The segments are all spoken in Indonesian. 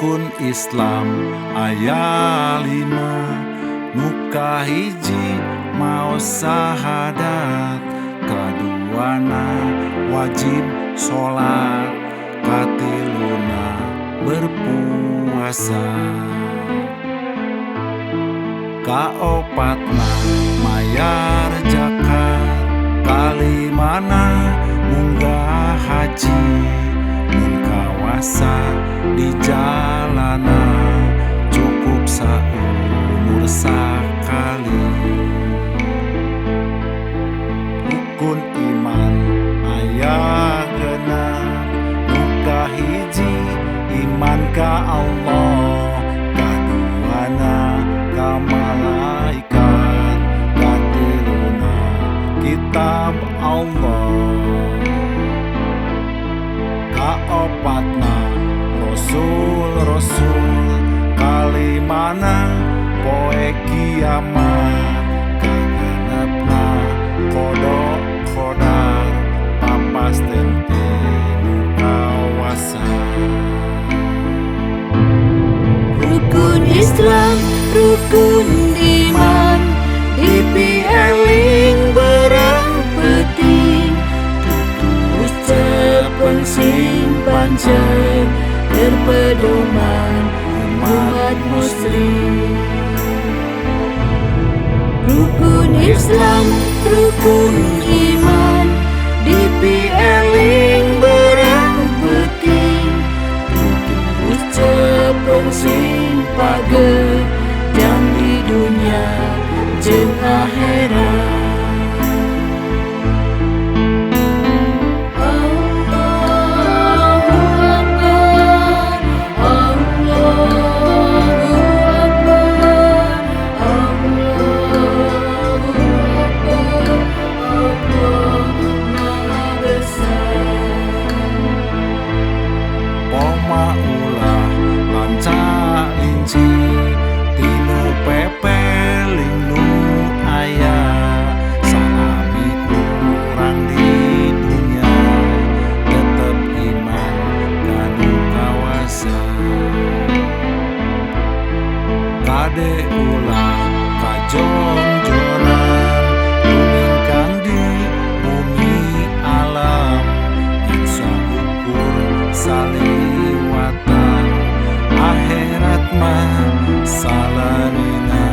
Rukun Islam aya 5, nuka hiji maos sahadat, kaduana wajib sholat, katiluna berpuasa, kaopatna mayar zakat, kalimana munggah haji, mun kawasa di jalanan cukup saumur sakali. Rukun iman aya 6, nuka hiji iman ka Allah, kaduana ka malaikat, katiluna kitab Allah, kaopatna Rasul, kalimana poe kiamat, kagenepna kodok kodar, papasten tinu kawasa. Rukun Islam, rukun iman, dipieling berang penting, ucapan simpan cek, berpedoman umat muslim. Rukun Islam, rukun iman, dipieling berang penting, ucapan simpage jang di dunia jeung akhirat. Ulah lanca linci tinu pepeling nu aya, salami urang di dunia tetep iman kanu kawasa. Kade ulah kajonjoran lumingkang di bumi alam, nyiksa ukur saliwatan, akhirat mah salamina.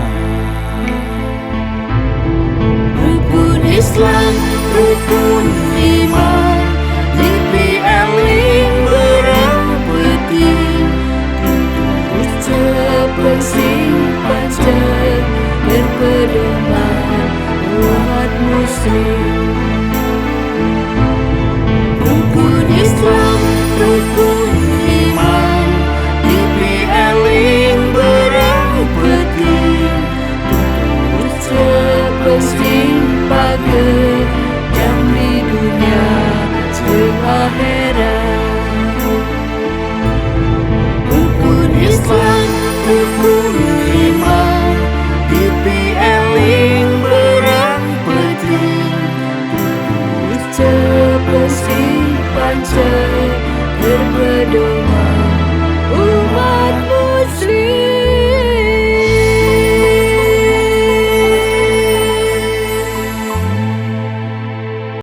Rukun Islam, rukun iman, dipieling berang penting, ucapan simpan cek, berpedoman umat muslim. Rukun Islam, rukun iman, dipieling berang penting, ucapan simpage jang di dunia jeung akhirat. Rukun Islam, rukun iman, dipieling berang penting, ucapan simpan cek, berpedoman